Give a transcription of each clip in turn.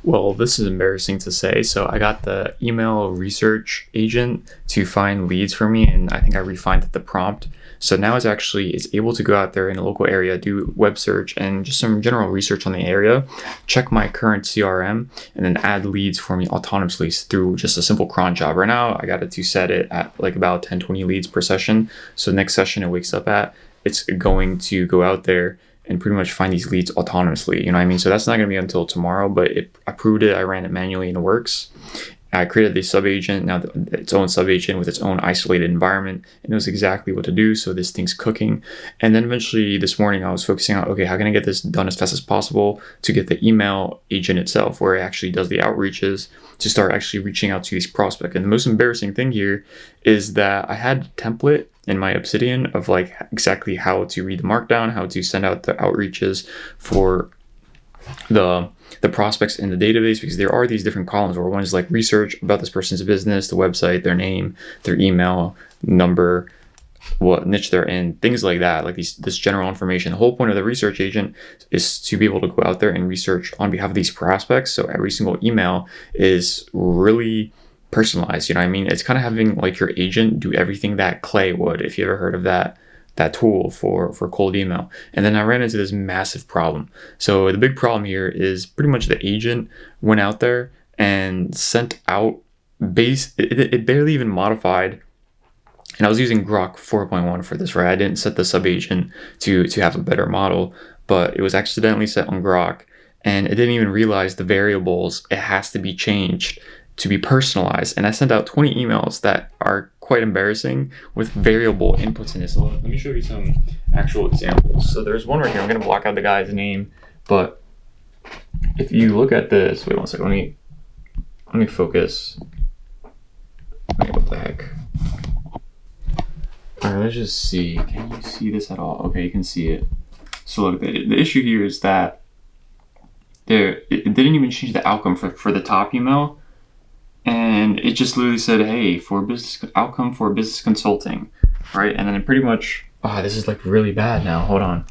Well, this is embarrassing to say. So I got the email research agent to find leads for me, and I think I refined the prompt. So now it's able to go out there in a local area, do web search and just some general research on the area, check my current CRM, and then add leads for me autonomously through just a simple cron job. Right now, I got it to set it at like about 10, 20 leads per session. So next session it wakes up at, it's going to go out there and pretty much find these leads autonomously. You know what I mean? So that's not going to be until tomorrow, but I proved it. I ran it manually and it works. I created the sub agent, now its own sub agent with its own isolated environment. It knows exactly what to do. So this thing's cooking. And then eventually this morning I was focusing on, okay, how can I get this done as fast as possible to get the email agent itself, where it actually does the outreaches, to start actually reaching out to these prospects. And the most embarrassing thing here is that I had a template in my Obsidian of like exactly how to read the markdown, how to send out the outreaches for the prospects in the database, because there are these different columns where one is like research about this person's business, the website, their name, their email, number, what niche they're in, things like that, like this general information. The whole point of the research agent is to be able to go out there and research on behalf of these prospects. So every single email is really personalized. You know what I mean? It's kind of having like your agent do everything that Clay would, if you ever heard of that tool for cold email. And then I ran into this massive problem. So the big problem here is pretty much the agent went out there and sent out it barely even modified. And I was using Grok 4.1 for this, right? I didn't set the sub agent to have a better model, but it was accidentally set on Grok, and it didn't even realize the variables it has to be changed to be personalized. And I sent out 20 emails that are quite embarrassing with variable inputs in it. So let me show you some actual examples. So there's one right here. I'm going to block out the guy's name, but if you look at this, wait one second, let me focus. Wait, what the heck? All right, let's just see. Can you see this at all? Okay, you can see it. So look, the issue here is that it didn't even change the outcome for the top email. And it just literally said, hey, for business outcome for business consulting, right? And then it pretty much, this is like really bad now. Hold on.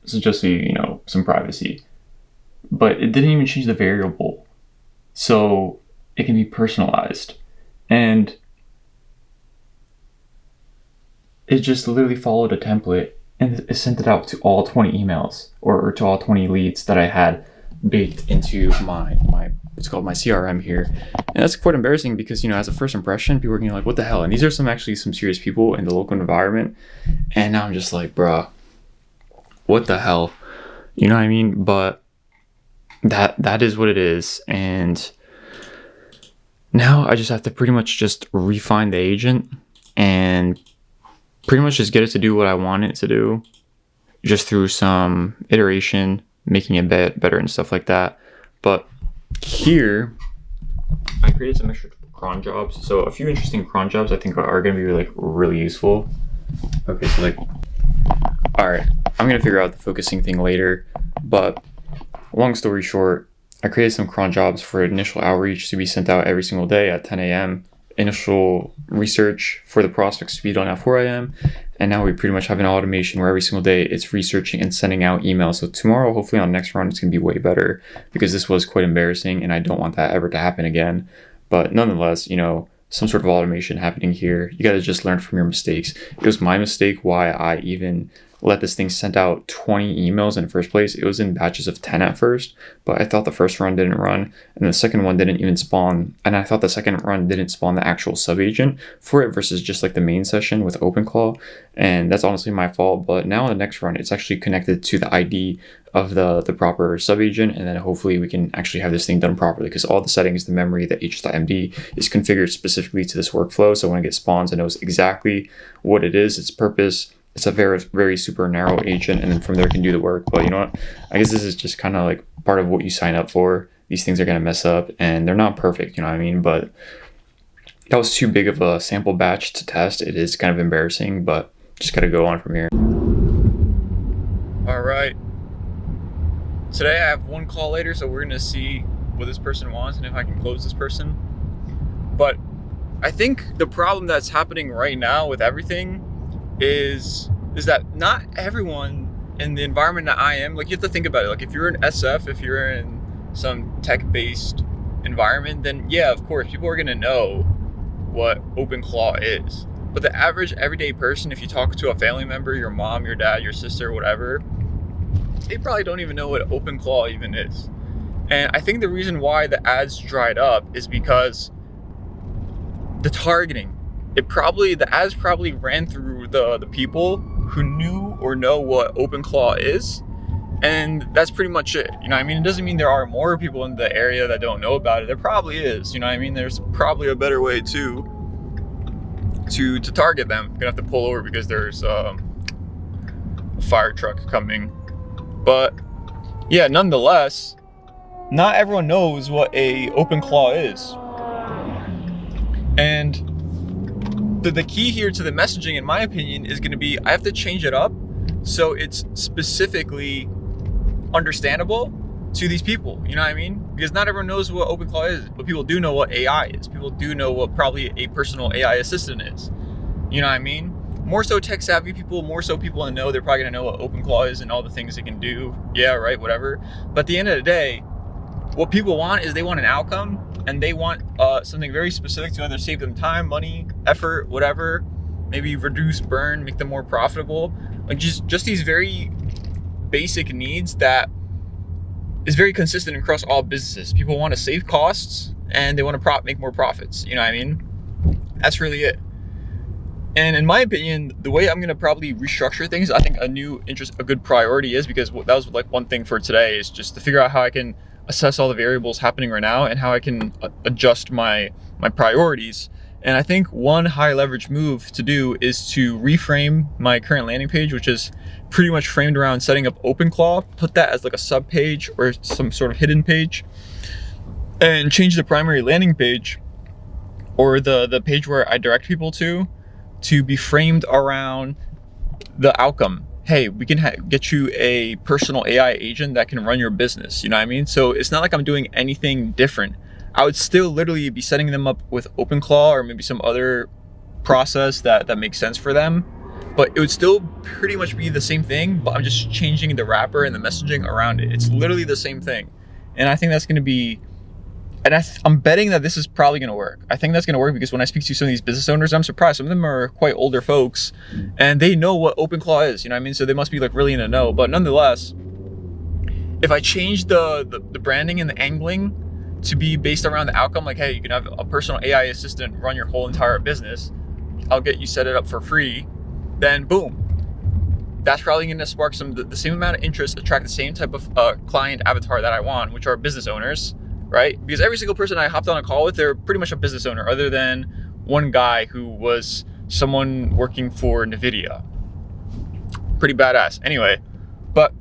This is just so some privacy, but it didn't even change the variable, so it can be personalized, and it just literally followed a template and it sent it out to all 20 emails or to all 20 leads that I had baked into my it's called my CRM here. And that's quite embarrassing because as a first impression, people are gonna be like, what the hell? And these are some serious people in the local environment, and now I'm just like, bruh, what the hell? You know what I mean? But that is what it is. And now I just have to pretty much just refine the agent and pretty much just get it to do what I want it to do, just through some iteration, making it better and stuff like that. But here I created some extra cron jobs. So a few interesting cron jobs I think are going to be like really useful. Okay, so like, all right, I'm going to figure out the focusing thing later, but long story short, I created some cron jobs for initial outreach to be sent out every single day at 10 a.m. Initial research for the prospects to be done at 4 a.m. And now we pretty much have an automation where every single day it's researching and sending out emails. So tomorrow, hopefully on the next run, it's going to be way better, because this was quite embarrassing and I don't want that ever to happen again. But nonetheless, some sort of automation happening here. You got to just learn from your mistakes. It was my mistake why I even let this thing send out 20 emails in the first place. It was in batches of 10 at first, but I thought the first run didn't run and the second one didn't even spawn. And I thought the second run didn't spawn the actual sub agent for it versus just like the main session with OpenClaw. And that's honestly my fault. But now in the next run, it's actually connected to the ID of the proper sub agent. And then hopefully we can actually have this thing done properly, because all the settings, the memory, the h.md is configured specifically to this workflow. So when it gets spawns, it knows exactly what it is, its purpose. It's a very, very super narrow agent, and then from there can do the work. But you know what? I guess this is just kind of like part of what you sign up for. These things are going to mess up, and they're not perfect, you know what I mean? But that was too big of a sample batch to test. It is kind of embarrassing, but just got to go on from here. All right. Today I have one call later, so we're going to see what this person wants and if I can close this person. But I think the problem that's happening right now with everything is that not everyone in the environment that I am, like, you have to think about it. Like, if you're in SF, if you're in some tech-based environment, then yeah, of course, people are gonna know what OpenClaw is. But the average everyday person, if you talk to a family member, your mom, your dad, your sister, whatever, they probably don't even know what OpenClaw even is. And I think the reason why the ads dried up is because the targeting. The ads probably ran through the people who knew or know what OpenClaw is, and that's pretty much it. You know what I mean? It doesn't mean there are more people in the area that don't know about it. There probably is. You know what I mean? There's probably a better way to target them. You're gonna have to pull over because there's a fire truck coming. But yeah, nonetheless, not everyone knows what a OpenClaw is. And the key here to the messaging, in my opinion, is going to be I have to change it up so it's specifically understandable to these people. You know what I mean? Because not everyone knows what OpenClaw is, but people do know what AI is. People do know what probably a personal AI assistant is. You know what I mean? More so tech savvy people, more so people in the know, they're probably going to know what OpenClaw is and all the things it can do. Yeah, right, whatever. But at the end of the day, what people want is they want an outcome, and they want something very specific to either save them time, money, effort, whatever, maybe reduce burn, make them more profitable. Like just these very basic needs that is very consistent across all businesses. People want to save costs and they want to make more profits. You know what I mean? That's really it. And in my opinion, the way I'm going to probably restructure things, I think a good priority is, because that was like one thing for today, is just to figure out how I can assess all the variables happening right now and how I can adjust my priorities. And I think one high leverage move to do is to reframe my current landing page, which is pretty much framed around setting up OpenClaw, put that as like a sub page or some sort of hidden page, and change the primary landing page or the page where I direct people to be framed around the outcome. Hey, we can get you a personal AI agent that can run your business. You know what I mean? So it's not like I'm doing anything different. I would still literally be setting them up with OpenClaw or maybe some other process that makes sense for them. But it would still pretty much be the same thing, but I'm just changing the wrapper and the messaging around it. It's literally the same thing. And I think that's going to be, and I'm betting that this is probably going to work. I think that's going to work because when I speak to some of these business owners, I'm surprised. Some of them are quite older folks and they know what OpenClaw is, you know what I mean? So they must be like really in the know. But nonetheless, if I change the branding and the angling to be based around the outcome, like, hey, you can have a personal AI assistant run your whole entire business, I'll get you set it up for free, then boom. That's probably going to spark the same amount of interest, attract the same type of client avatar that I want, which are business owners. Right? Because every single person I hopped on a call with, they're pretty much a business owner, other than one guy who was someone working for NVIDIA. Pretty badass. Anyway, but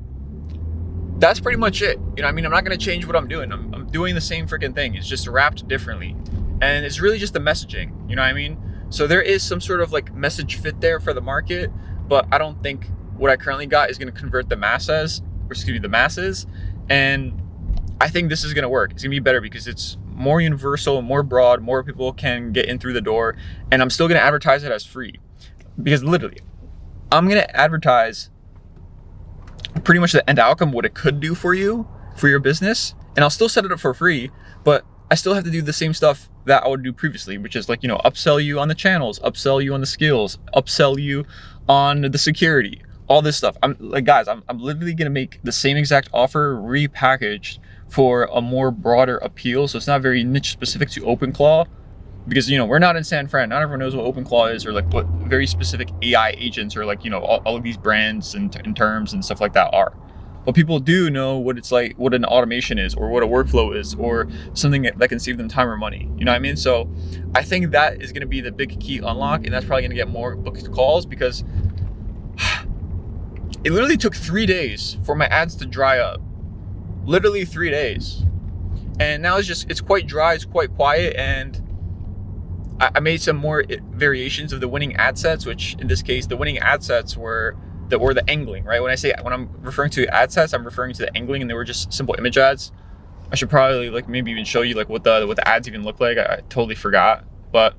that's pretty much it. You know what I mean? I'm not going to change what I'm doing. I'm doing the same freaking thing. It's just wrapped differently. And it's really just the messaging. You know what I mean? So there is some sort of like message fit there for the market, but I don't think what I currently got is going to convert the masses. And I think this is going to work. It's going to be better because it's more universal, more broad, more people can get in through the door. And I'm still going to advertise it as free, because literally I'm going to advertise pretty much the end outcome, what it could do for you, for your business. And I'll still set it up for free, but I still have to do the same stuff that I would do previously, which is like, you know, upsell you on the channels, upsell you on the skills, upsell you on the security, all this stuff. I'm like, guys, I'm literally going to make the same exact offer repackaged for a more broader appeal. So it's not very niche specific to OpenClaw, because, you know, we're not in San Fran. Not everyone knows what OpenClaw is, or like what very specific AI agents or like, you know, all of these brands and terms and stuff like that are. But people do know what it's like, what an automation is, or what a workflow is, or something that can save them time or money. You know what I mean? So I think that is going to be the big key unlock, and that's probably going to get more booked calls, because it literally took 3 days for my ads to dry up. Literally 3 days. And now it's quite dry, it's quite quiet, and I made some more variations of the winning ad sets, which in this case, the winning ad sets were the angling, right? When I'm referring to ad sets, I'm referring to the angling, and they were just simple image ads. I should probably like maybe even show you like what the ads even look like. I totally forgot. But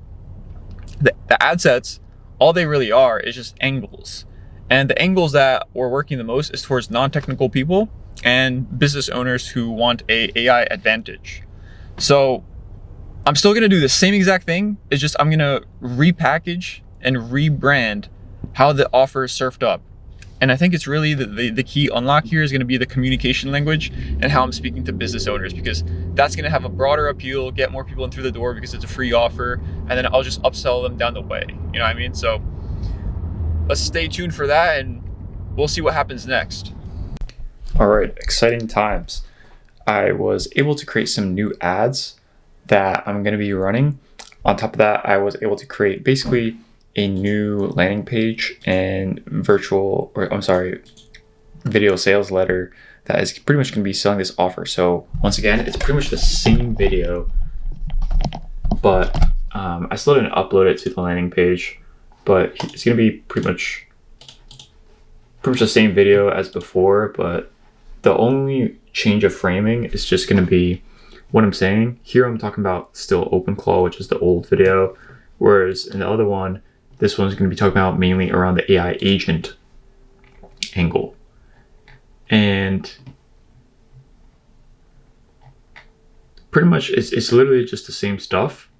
the ad sets, all they really are is just angles. And the angles that we're working the most is towards non-technical people and business owners who want a AI advantage. So I'm still gonna do the same exact thing. It's just I'm gonna repackage and rebrand how the offer is served up. And I think it's really the key unlock here is gonna be the communication language and how I'm speaking to business owners, because that's gonna have a broader appeal, get more people in through the door because it's a free offer, and then I'll just upsell them down the way. You know what I mean? So let's stay tuned for that and we'll see what happens next. All right, exciting times. I was able to create some new ads that I'm going to be running. On top of that, I was able to create basically a new landing page and video sales letter that is pretty much going to be selling this offer. So once again, it's pretty much the same video, but I still didn't upload it to the landing page, but it's going to be pretty much the same video as before, but the only change of framing is just going to be what I'm saying. Here I'm talking about still OpenClaw, which is the old video, whereas in the other one, this one's going to be talking about mainly around the AI agent angle. And pretty much it's literally just the same stuff.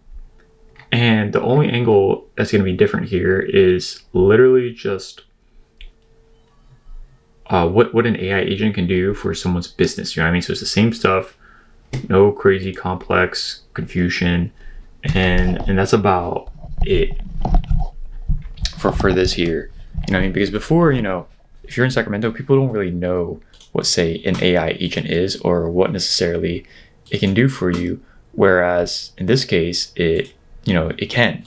And the only angle that's going to be different here is literally just what an AI agent can do for someone's business. You know what I mean? So it's the same stuff, no crazy complex confusion, and that's about it for this here. You know what I mean? Because before, you know, if you're in Sacramento, people don't really know what, say, an AI agent is or what necessarily it can do for you. Whereas in this case, it can.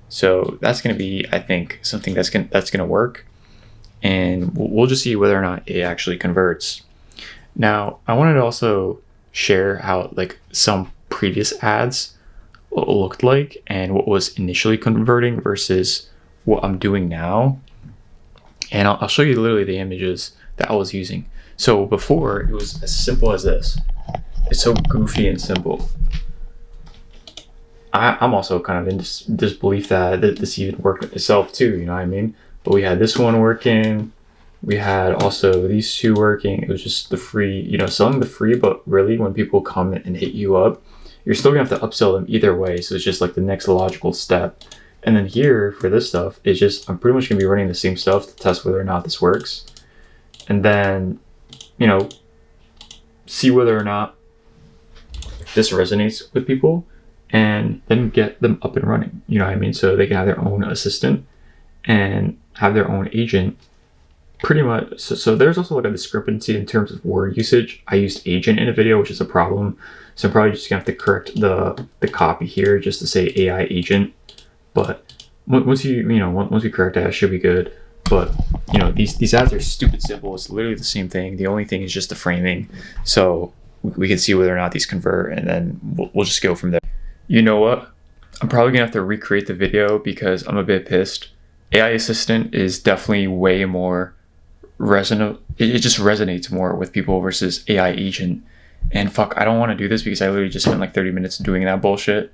So that's going to be, I think, something that's going to work. And we'll just see whether or not it actually converts. Now, I wanted to also share how like some previous ads looked like and what was initially converting versus what I'm doing now. And I'll show you literally the images that I was using. So before, it was as simple as this. It's so goofy and simple. I'm also kind of in disbelief that this even worked itself too, you know what I mean? But we had this one working. We had also these two working. It was just the free, you know, selling the free, but really when people come and hit you up, you're still gonna have to upsell them either way. So it's just like the next logical step. And then here for this stuff, it's just, I'm pretty much gonna be running the same stuff to test whether or not this works. And then, you know, see whether or not this resonates with people and then get them up and running. You know what I mean? So they can have their own assistant and have their own agent pretty much. So there's also like a discrepancy in terms of word usage. I used agent in a video, which is a problem. So I'm probably just gonna have to correct the copy here just to say AI agent. But once we correct that, it should be good. But you know, these ads are stupid simple. It's literally the same thing. The only thing is just the framing. So we can see whether or not these convert, and then we'll just go from there. You know what? I'm probably gonna have to recreate the video because I'm a bit pissed. AI assistant is definitely way more resonant. It just resonates more with people versus AI agent. And fuck, I don't want to do this because I literally just spent like 30 minutes doing that bullshit.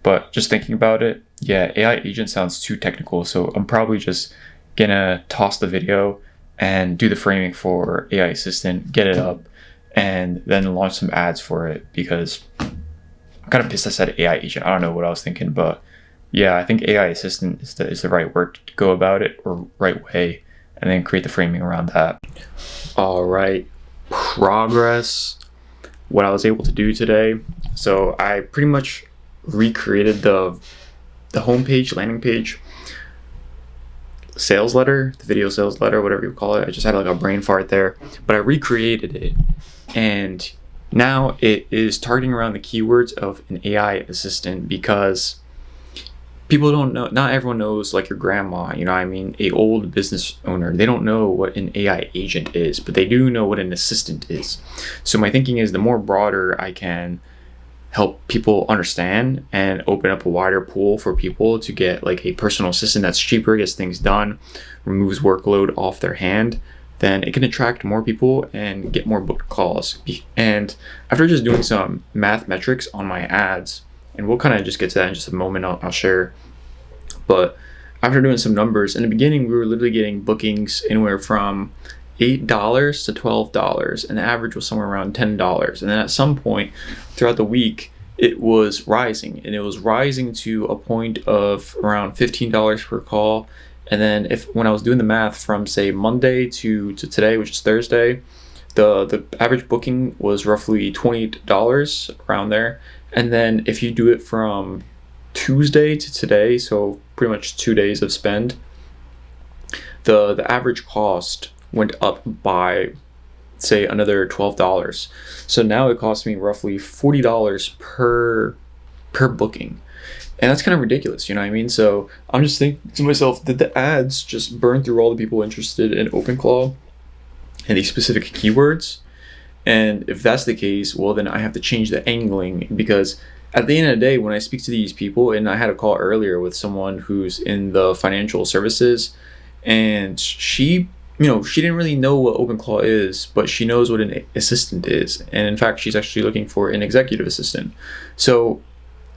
But just thinking about it, yeah, AI agent sounds too technical. So I'm probably just gonna toss the video and do the framing for AI assistant, get it up, and then launch some ads for it because I'm kind of pissed I said AI agent. I don't know what I was thinking, but yeah, I think AI assistant is the right word to go about it, or right way, and then create the framing around that. All right, progress. What I was able to do today. So I pretty much recreated the homepage, landing page, sales letter, the video sales letter, whatever you call it. I just had like a brain fart there, but I recreated it, and now it is targeting around the keywords of an AI assistant because people don't know, not everyone knows, like your grandma, you know what I mean, a old business owner, they don't know what an AI agent is, but they do know what an assistant is. So my thinking is the more broader I can help people understand and open up a wider pool for people to get like a personal assistant that's cheaper, gets things done, removes workload off their hand, then it can attract more people and get more booked calls. And after just doing some math metrics on my ads, and we'll kind of just get to that in just a moment, I'll share. But after doing some numbers, in the beginning, we were literally getting bookings anywhere from $8 to $12, and the average was somewhere around $10. And then at some point throughout the week, it was rising, and it was rising to a point of around $15 per call. And then when I was doing the math from say Monday to today, which is Thursday, the average booking was roughly $28 around there. And then if you do it from Tuesday to today, so pretty much 2 days of spend, the average cost went up by say another $12. So now it costs me roughly $40 per booking. And that's kind of ridiculous, you know what I mean? So I'm just thinking to myself, did the ads just burn through all the people interested in OpenClaw and these specific keywords? And if that's the case, well, then I have to change the angling, because at the end of the day, when I speak to these people, and I had a call earlier with someone who's in the financial services, and she didn't really know what OpenClaw is, but she knows what an assistant is. And in fact, she's actually looking for an executive assistant. So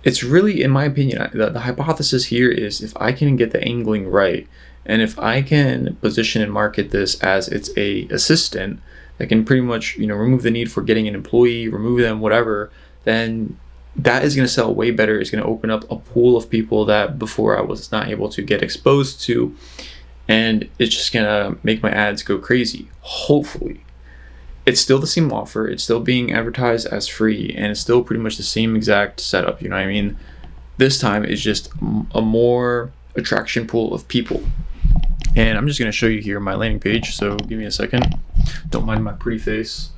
it's really, in my opinion, the hypothesis here is if I can get the angling right, and if I can position and market this as it's a assistant that can pretty much, remove the need for getting an employee, remove them, whatever, then that is going to sell way better. It's going to open up a pool of people that before I was not able to get exposed to. And it's just going to make my ads go crazy, hopefully. It's still the same offer. It's still being advertised as free, and it's still pretty much the same exact setup. You know what I mean? This time it's just a more attraction pool of people. And I'm just going to show you here my landing page. So give me a second. Don't mind my pretty face.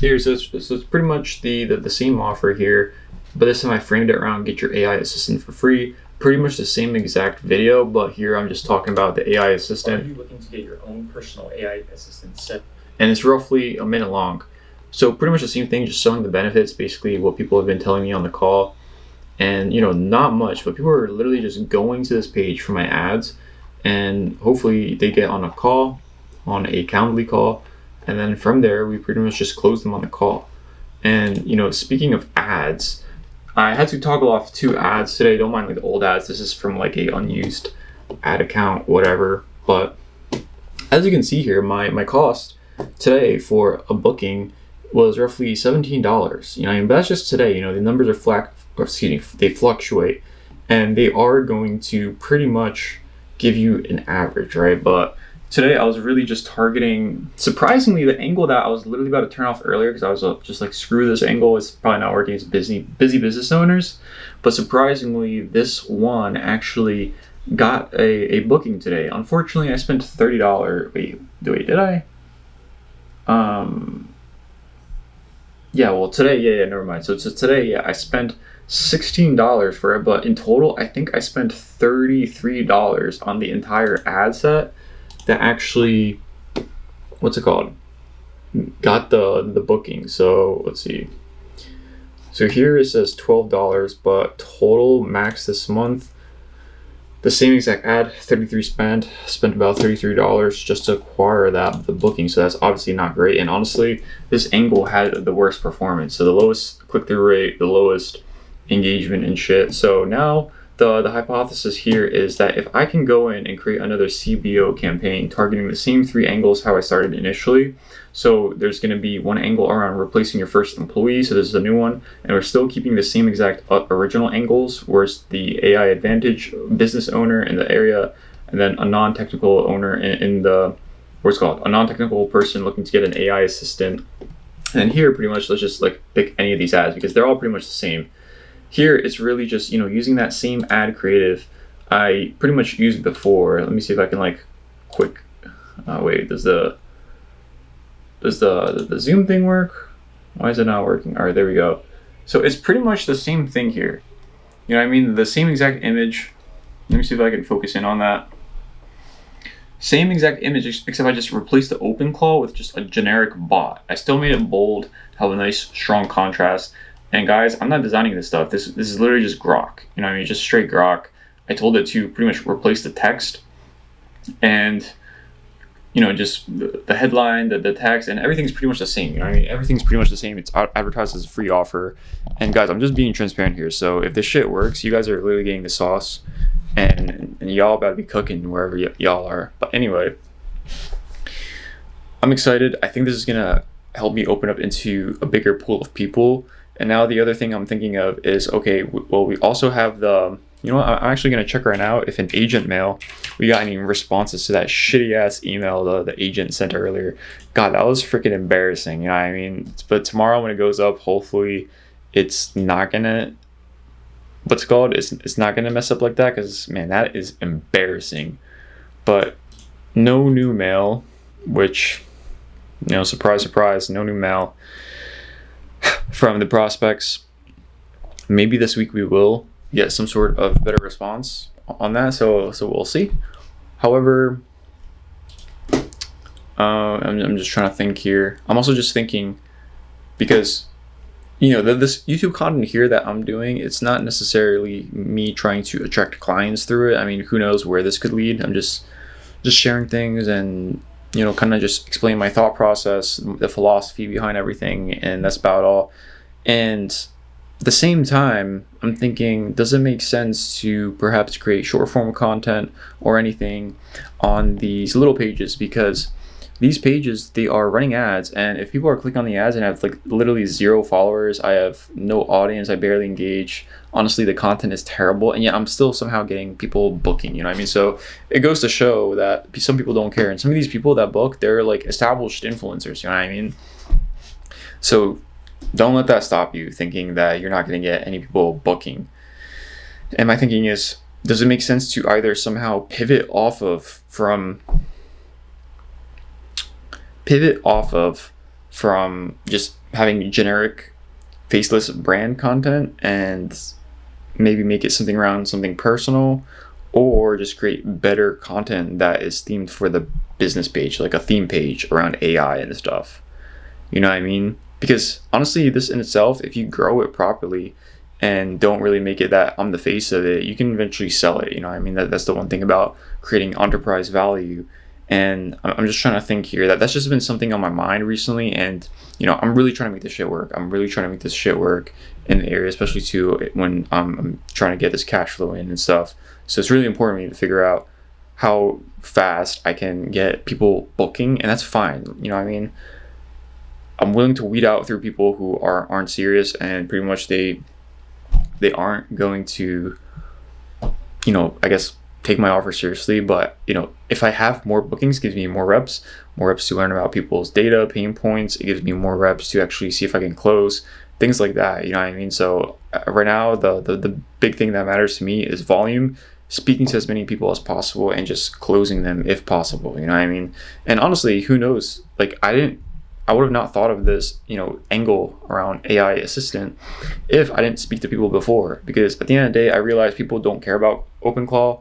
So it's pretty much the same offer here, but this time I framed it around get your AI assistant for free. Pretty much the same exact video, but here I'm just talking about the AI assistant. Are you looking to get your own personal AI assistant set? And it's roughly a minute long. So pretty much the same thing, just selling the benefits, basically what people have been telling me on the call. And not much, but people are literally just going to this page for my ads, and hopefully they get on a call, on a Calendly call, and then from there we pretty much just close them on the call. And speaking of ads, I had to toggle off 2 ads today. Don't mind like the old ads. This is from like a unused ad account, whatever. But as you can see here, my cost today for a booking was roughly $17. But that's just today. The numbers are they fluctuate, and they are going to pretty much give you an average, right? But today I was really just targeting, surprisingly, the angle that I was literally about to turn off earlier, because I was just like, screw this angle, it's probably not working. It's busy business owners. But surprisingly, this one actually got a booking today. Unfortunately, I spent $30. Wait, did I? Yeah, well, today, yeah, never mind. So today, yeah, I spent $16 for it, but in total, I think I spent $33 on the entire ad set that actually, what's it called, got the booking. So let's see. So here it says $12, but total max this month, the same exact ad, 33 spent about $33 just to acquire the booking. So that's obviously not great. And honestly, this angle had the worst performance. So the lowest click-through rate, the lowest engagement and shit. So now the hypothesis here is that if I can go in and create another CBO campaign targeting the same 3 angles how I started initially, so there's going to be one angle around replacing your first employee, so this is a new one, and we're still keeping the same exact original angles, whereas the AI advantage business owner in the area, and then a non-technical owner in the, what's called, a non-technical person looking to get an AI assistant. And here pretty much let's just like pick any of these ads because they're all pretty much the same. Here, it's really just, using that same ad creative I pretty much used before. Let me see if I can like quick, wait, does the zoom thing work? Why is it not working? All right, there we go. So it's pretty much the same thing here. You know what I mean? The same exact image. Let me see if I can focus in on that. Same exact image, except I just replaced the OpenClaw with just a generic bot. I still made it bold, have a nice strong contrast. And guys, I'm not designing this stuff. This is literally just grok. You know what I mean? Just straight grok. I told it to pretty much replace the text and, just the headline, the text, and everything's pretty much the same. You know what I mean? Everything's pretty much the same. It's advertised as a free offer. And guys, I'm just being transparent here. So if this shit works, you guys are literally getting the sauce. and y'all about to be cooking wherever y'all are. But anyway, I'm excited. I think this is gonna help me open up into a bigger pool of people. And now the other thing I'm thinking of is, okay, well, we also have the, you know what, I'm actually gonna check right now if in agent mail we got any responses to that shitty ass email the agent sent earlier. God, that was freaking embarrassing. You know what I mean? But tomorrow when it goes up, hopefully it's not gonna, what's it called? It's not gonna mess up like that, because man, that is embarrassing. But no new mail, which, you know, surprise, surprise, no new mail from the prospects. Maybe this week we will get some sort of better response on that. So we'll see. However, I'm just trying to think here. I'm also just thinking, because, you know, this YouTube content here that I'm doing, it's not necessarily me trying to attract clients through it. I mean, who knows where this could lead. I'm just sharing things and, you know, kind of just explain my thought process, the philosophy behind everything, and that's about all. And at the same time, I'm thinking, does it make sense to perhaps create short form content or anything on these little pages? Because these pages, they are running ads, and if people are clicking on the ads and have like literally 0 followers, I have no audience, I barely engage, honestly the content is terrible, and yet I'm still somehow getting people booking, you know what I mean? So it goes to show that some people don't care, and some of these people that book, they're like established influencers, you know what I mean? So don't let that stop you thinking that you're not going to get any people booking. And my thinking is, does it make sense to either somehow pivot off of from just having generic faceless brand content and maybe make it something around something personal, or just create better content that is themed for the business page, like a theme page around AI and stuff, you know what I mean? Because honestly, this in itself, if you grow it properly and don't really make it that I'm the face of it, you can eventually sell it, you know what I mean? That's the one thing about creating enterprise value. And I'm just trying to think here that's just been something on my mind recently. And, you know, I'm really trying to make this shit work. I'm really trying to make this shit work in the area, especially too when I'm trying to get this cash flow in and stuff. So it's really important for me to figure out how fast I can get people booking. And that's fine. You know what I mean? I'm willing to weed out through people who aren't serious, and pretty much they aren't going to, you know, I guess, take my offer seriously. But, you know, if I have more bookings, it gives me more reps to learn about people's data, pain points. It gives me more reps to actually see if I can close, things like that, you know what I mean? So right now, the big thing that matters to me is volume, speaking to as many people as possible and just closing them if possible, you know what I mean? And honestly, who knows, like I would have not thought of this, you know, angle around AI assistant if I didn't speak to people before. Because at the end of the day, I realized people don't care about OpenClaw,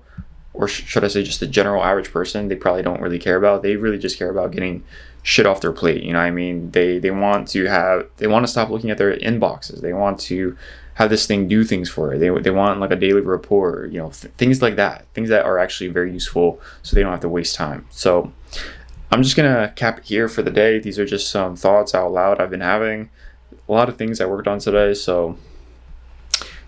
or should I say just the general average person. They probably don't really care about. They really just care about getting shit off their plate, you know what I mean? They want to stop looking at their inboxes. They want to have this thing do things for it. They want like a daily report, you know, things like that. Things that are actually very useful, so they don't have to waste time. So I'm just gonna cap it here for the day. These are just some thoughts out loud I've been having. A lot of things I worked on today, so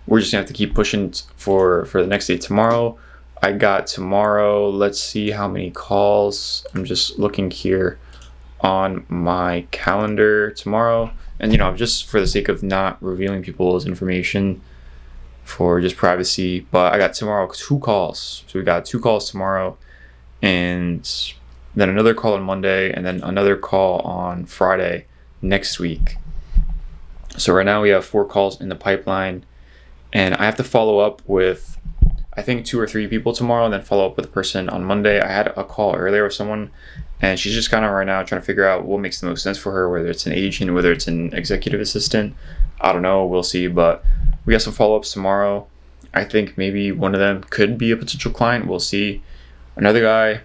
we're just gonna have to keep pushing for the next day tomorrow. I got tomorrow, let's see how many calls. I'm just looking here on my calendar tomorrow. And, you know, just for the sake of not revealing people's information for just privacy, but I got tomorrow 2 calls. So we got 2 calls tomorrow, and then another call on Monday, and then another call on Friday next week. So right now we have 4 calls in the pipeline, and I have to follow up with, I think, 2 or 3 people tomorrow, and then follow up with a person on Monday. I had a call earlier with someone, and she's just kind of right now trying to figure out what makes the most sense for her, whether it's an agent, whether it's an executive assistant. I don't know, we'll see, but we got some follow-ups tomorrow. I think maybe one of them could be a potential client. We'll see. Another guy,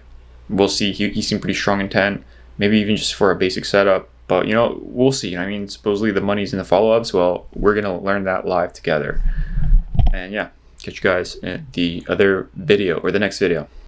we'll see. He seemed pretty strong intent, maybe even just for a basic setup. But, you know, we'll see. I mean, supposedly the money's in the follow-ups. Well, we're going to learn that live together. And yeah, catch you guys in the other video, or the next video.